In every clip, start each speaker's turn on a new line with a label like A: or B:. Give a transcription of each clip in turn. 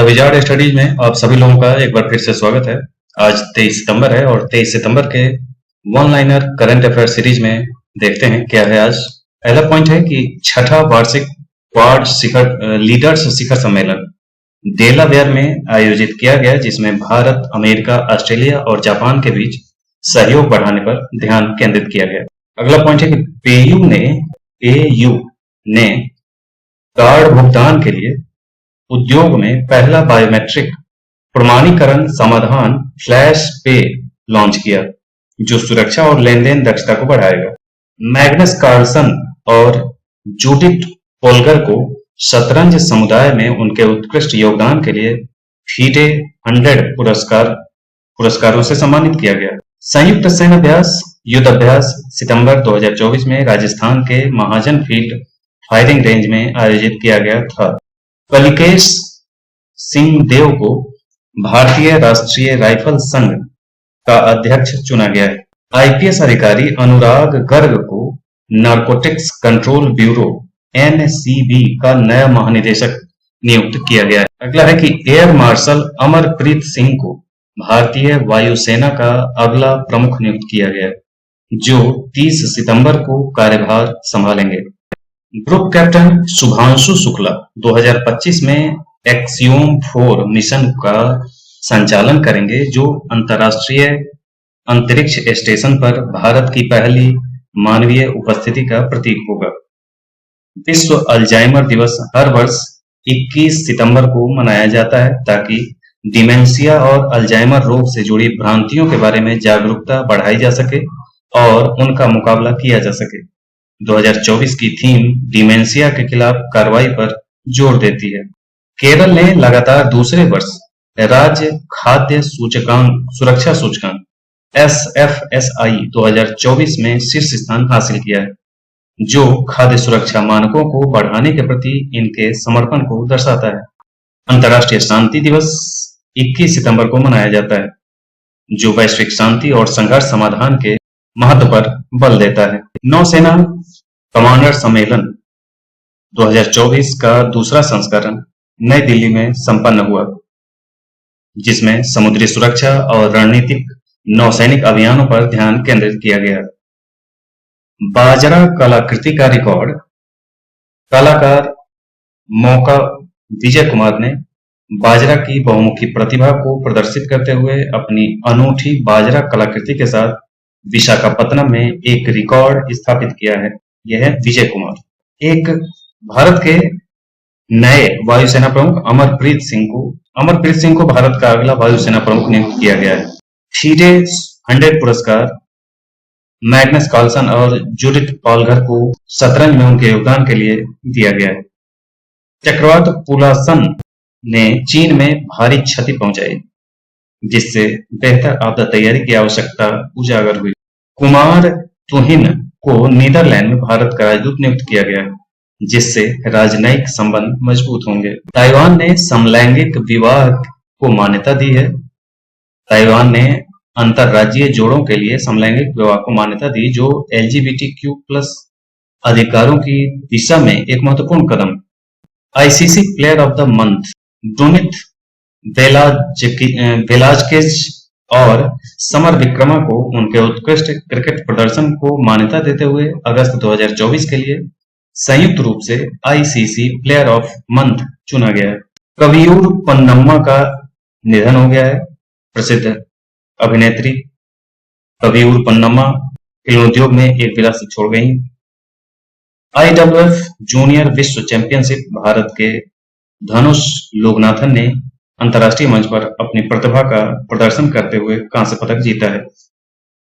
A: Wizard studies में आप सभी लोगों का एक बार फिर से स्वागत है। आज 23 सितंबर है और 23 सितंबर के one liner current affair series में देखते हैं क्या है आज। पहला पॉइंट है कि छठा वार्षिक क्वाड लीडर्स शिखर सम्मेलन डेलावेयर में आयोजित किया गया, जिसमें भारत, अमेरिका, ऑस्ट्रेलिया और जापान के बीच सहयोग बढ़ाने पर ध्यान केंद्रित किया गया। अगला पॉइंट है कि एयू ने कार्ड भुगतान के लिए उद्योग में पहला बायोमेट्रिक प्रमाणीकरण समाधान फ्लैश पे लॉन्च किया, जो सुरक्षा और लेनदेन दक्षता को बढ़ाएगा। मैग्नस कार्लसन और जूडिथ पोल्गर को शतरंज समुदाय में उनके उत्कृष्ट योगदान के लिए फीडे 100 पुरस्कारों से सम्मानित किया गया। संयुक्त सेनाभ्यास युद्ध अभ्यास सितंबर 2024 में राजस्थान के महाजन फील्ड फायरिंग रेंज में आयोजित किया गया था। कलिकेश सिंह देव को भारतीय राष्ट्रीय राइफल संघ का अध्यक्ष चुना गया है। आईपीएस अधिकारी अनुराग गर्ग को नारकोटिक्स कंट्रोल ब्यूरो एनसीबी का नया महानिदेशक नियुक्त किया गया है। अगला है कि एयर मार्शल अमरप्रीत सिंह को भारतीय वायुसेना का अगला प्रमुख नियुक्त किया गया है, जो 30 सितंबर को कार्यभार संभालेंगे। ग्रुप कैप्टन शुभांशु शुक्ला 2025 में एक्सियोम 4 मिशन का संचालन करेंगे, जो अंतर्राष्ट्रीय अंतरिक्ष स्टेशन पर भारत की पहली मानवीय उपस्थिति का प्रतीक होगा। विश्व अल्जाइमर दिवस हर वर्ष 21 सितंबर को मनाया जाता है, ताकि डिमेंशिया और अल्जाइमर रोग से जुड़ी भ्रांतियों के बारे में जागरूकता बढ़ाई जा सके और उनका मुकाबला किया जा सके। 2024 की थीम डिमेंशिया के खिलाफ कार्रवाई पर जोर देती है। केरल ने लगातार दूसरे वर्ष राज्य खाद्य सुरक्षा सूचकांक SFSI 2024 में शीर्ष स्थान हासिल किया है, जो खाद्य सुरक्षा मानकों को बढ़ाने के प्रति इनके समर्पण को दर्शाता है। अंतर्राष्ट्रीय शांति दिवस 21 सितंबर को मनाया जाता है, जो वैश्विक शांति और संघर्ष समाधान के महत्व पर बल देता है। नौसेना कमांडर सम्मेलन 2024 का दूसरा संस्करण नई दिल्ली में संपन्न हुआ, जिसमें समुद्री सुरक्षा और रणनीतिक नौसैनिक अभियानों पर ध्यान केंद्रित किया गया। बाजरा कलाकृति का रिकॉर्ड कलाकार मौका विजय कुमार ने बाजरा की बहुमुखी प्रतिभा को प्रदर्शित करते हुए अपनी अनूठी बाजरा कलाकृति के साथ विशाखापत्तनम में एक रिकॉर्ड स्थापित किया है। यह है विजय कुमार। भारत के नए वायुसेना प्रमुख अमरप्रीत सिंह को भारत का अगला वायुसेना प्रमुख नियुक्त किया गया है। फीडे 100 पुरस्कार मैग्नस कार्लसन और जूडिथ पोल्गर को शतरंज में उनके योगदान के लिए दिया गया है। चक्रवात पुलासन ने चीन में भारी क्षति पहुंचाई, जिससे बेहतर आपदा तैयारी की आवश्यकता उजागर हुई। कुमार तुहिन को नीदरलैंड में भारत का राजदूत नियुक्त किया गया, जिससे राजनयिक संबंध मजबूत होंगे। ताइवान ने समलैंगिक विवाह को मान्यता दी है। ताइवान ने अंतरराज्यीय जोड़ों के लिए समलैंगिक विवाह को मान्यता दी, जो LGBTQ+ अधिकारों की दिशा में एक महत्वपूर्ण कदम। ICC player of the month Dunith Wellalage और समर विक्रमा को उनके उत्कृष्ट क्रिकेट प्रदर्शन को मान्यता देते हुए अगस्त 2024 के लिए संयुक्त रूप से आईसीसी प्लेयर ऑफ मंथ चुना गया है। कवियूर पन्नम्मा का निधन हो गया है। प्रसिद्ध अभिनेत्री कवियूर पन्नम्मा फिल्म उद्योग में एक विरासत छोड़ गई। IWF जूनियर विश्व चैंपियनशिप भारत के धनुष लोकनाथन ने अंतर्राष्ट्रीय मंच पर अपनी प्रतिभा का प्रदर्शन करते हुए कांस्य पदक जीता है।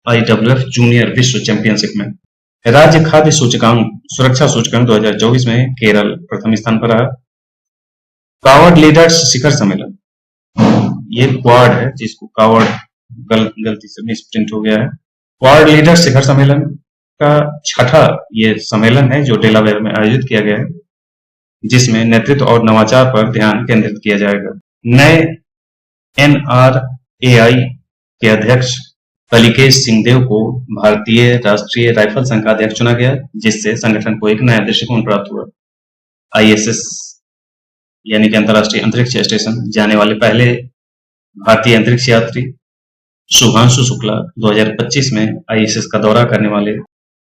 A: IWF जूनियर विश्व चैंपियनशिप में राज्य खाद्य सुरक्षा सूचकांक 2024 में केरल प्रथम स्थान पर रहा। कावड़ लीडर्स शिखर सम्मेलन, ये क्वाड है जिसको कावड़ गलती से मिसप्रिंट हो गया है। क्वाड लीडर्स शिखर सम्मेलन का छठा ये सम्मेलन है, जो डेलावेयर में आयोजित किया गया है, जिसमें नेतृत्व और नवाचार पर ध्यान केंद्रित किया जाएगा। नए NRAI के अध्यक्ष कलिकेश सिंहदेव को भारतीय राष्ट्रीय राइफल संघ का अध्यक्ष चुना गया, जिससे संगठन को एक नया दृष्टिकोण प्राप्त हुआ। ISS यानी कि अंतर्राष्ट्रीय अंतरिक्ष स्टेशन जाने वाले पहले भारतीय अंतरिक्ष यात्री शुभांशु शुक्ला 2025 में आईएसएस का दौरा करने वाले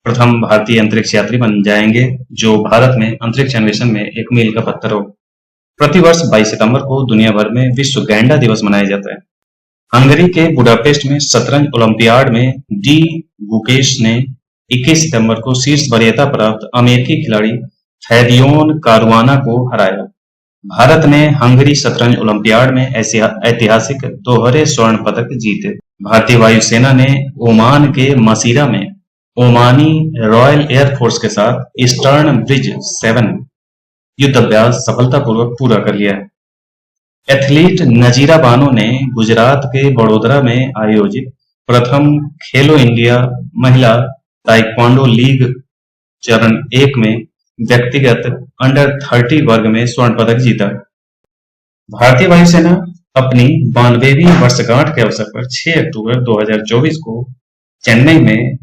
A: प्रथम भारतीय अंतरिक्ष यात्री बन जाएंगे, जो भारत में अंतरिक्ष अन्वेषण में एक मील का पत्थर हो। प्रतिवर्ष 22 सितंबर को दुनिया भर में विश्व गैंडा दिवस मनाया जाता है। हंगरी के बुडापेस्ट में शतरंज ओलंपियाड में डी गुकेश ने 21 सितंबर को शीर्ष वरीयता प्राप्त अमेरिकी खिलाड़ी फैबियोन कारुआना को हराया। भारत ने हंगरी शतरंज ओलंपियाड में ऐतिहासिक दोहरे स्वर्ण पदक जीते। भारतीय वायुसेना ने ओमान के मसीरा में ओमानी रॉयल एयरफोर्स के साथ ईस्टर्न ब्रिज 7 युद्धाभ्यास सफलतापूर्वक पूरा कर लिया है। एथलीट नजीरा बानो ने गुजरात के बड़ोदरा में आयोजित प्रथम खेलो इंडिया महिला ताइक्वांडो लीग चरण 1 में व्यक्तिगत अंडर 30 वर्ग में स्वर्ण पदक जीता। भारतीय वायुसेना अपनी 92वीं वर्षगांठ के अवसर पर 6 अक्टूबर 2024 को चेन्नई में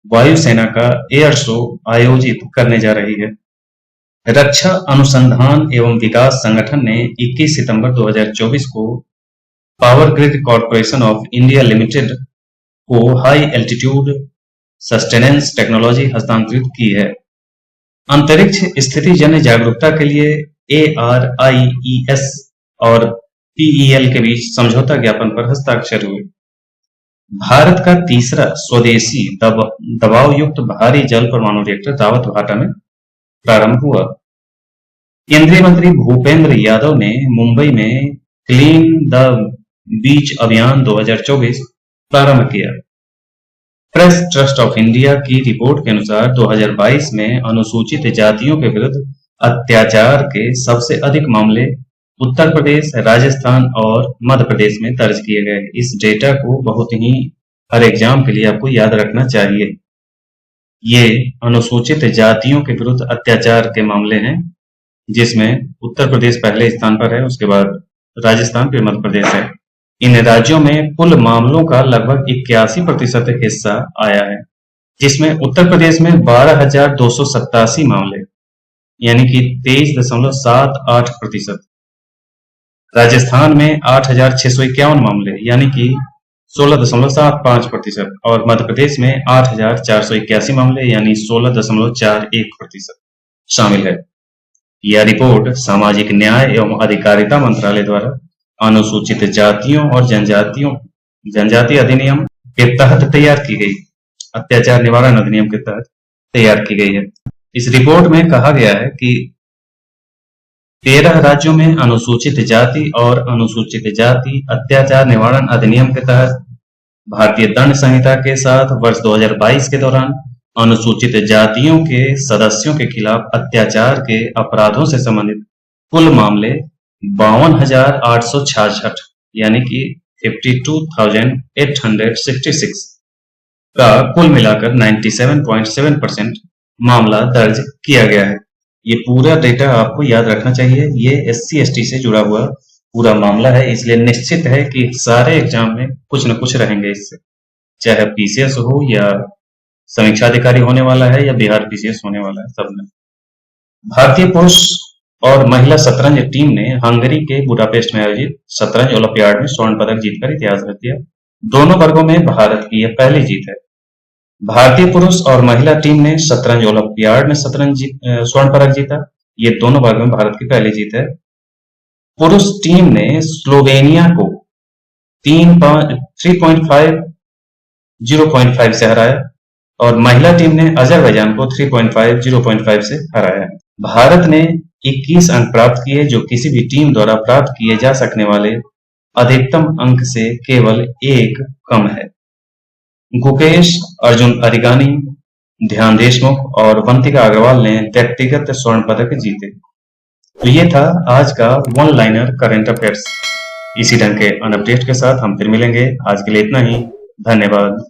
A: वायुसेना का एयर शो आयोजित करने जा रही है। रक्षा अनुसंधान एवं विकास संगठन ने 21 सितंबर 2024 को power grid corporation of India limited को हाई एल्टीट्यूड सस्टेनेंस टेक्नोलॉजी हस्तांतरित की है। अंतरिक्ष स्थिति जन्य जागरूकता के लिए ARIES और PEL के बीच समझौता ज्ञापन पर हस्ताक्षर हुए। भारत का तीसरा स्वदेशी दबाव युक्त भारी जल परमाणु रिएक्टर दावत भाटा में प्रारंभ हुआ। केंद्रीय मंत्री भूपेंद्र यादव ने मुंबई में क्लीन द बीच अभियान 2024 प्रारंभ किया। प्रेस ट्रस्ट ऑफ इंडिया की रिपोर्ट के अनुसार 2022 में अनुसूचित जातियों के विरुद्ध अत्याचार के सबसे अधिक मामले उत्तर प्रदेश, राजस्थान और मध्य प्रदेश में दर्ज किए गए। इस डेटा को बहुत ही हर एग्जाम के लिए आपको याद रखना चाहिए। ये अनुसूचित जातियों के विरुद्ध अत्याचार के मामले हैं, जिसमें उत्तर प्रदेश पहले स्थान पर है, उसके बाद राजस्थान, फिर मध्य प्रदेश है। इन राज्यों में कुल मामलों का लगभग 81% हिस्सा आया है, जिसमें उत्तर प्रदेश में 12,287 मामले यानी कि 23.78%, राजस्थान में 8,651 मामले यानी कि 16.75% और मध्य प्रदेश में 8,481 मामले यानी 16.41% शामिल है। यह रिपोर्ट सामाजिक न्याय एवं अधिकारिता मंत्रालय द्वारा अनुसूचित जातियों और जनजाति अधिनियम के तहत तैयार की गई, अत्याचार निवारण अधिनियम के तहत तैयार की गई है। इस रिपोर्ट में कहा गया है कि 13 राज्यों में अनुसूचित जाति और अनुसूचित जाति अत्याचार निवारण अधिनियम के तहत भारतीय दंड संहिता के साथ वर्ष 2022 के दौरान अनुसूचित जातियों के सदस्यों के खिलाफ अत्याचार के अपराधों से संबंधित कुल मामले 52,866 यानी कि 52,866 का कुल मिलाकर 97.7% मामला दर्ज किया गया है। ये पूरा डेटा आपको याद रखना चाहिए। ये SC/ST से जुड़ा हुआ पूरा मामला है, इसलिए निश्चित है कि सारे एग्जाम में कुछ न कुछ रहेंगे इससे, चाहे PCS हो या समीक्षा अधिकारी होने वाला है या बिहार PCS होने वाला है, सब में। भारतीय पुरुष और महिला शतरंज टीम ने हंगरी के बुडापेस्ट में आयोजित शतरंज ओलंपियाड में स्वर्ण पदक जीतकर इतिहास रच दिया। दोनों वर्गों में भारत की यह पहली जीत है। भारतीय पुरुष और महिला टीम ने शतरंज ओलंपियाड में स्वर्ण पदक जीता। ये दोनों वर्गों में भारत की पहली जीत है। पुरुष टीम ने स्लोवेनिया को 0.5 से हराया और महिला टीम ने अजरबैजान को 0.5 से हराया। भारत ने 21 अंक प्राप्त किए, जो किसी भी टीम द्वारा प्राप्त किए जा सकने वाले अधिकतम अंक से केवल 1 कम है। गुकेश, अर्जुन अरिगानी, ध्यान देशमुख और वंतिका अग्रवाल ने व्यक्तिगत स्वर्ण पदक जीते। तो ये था आज का वन लाइनर करंट अफेयर्स। इसी ढंग के अनअपडेट के साथ हम फिर मिलेंगे। आज के लिए इतना ही। धन्यवाद।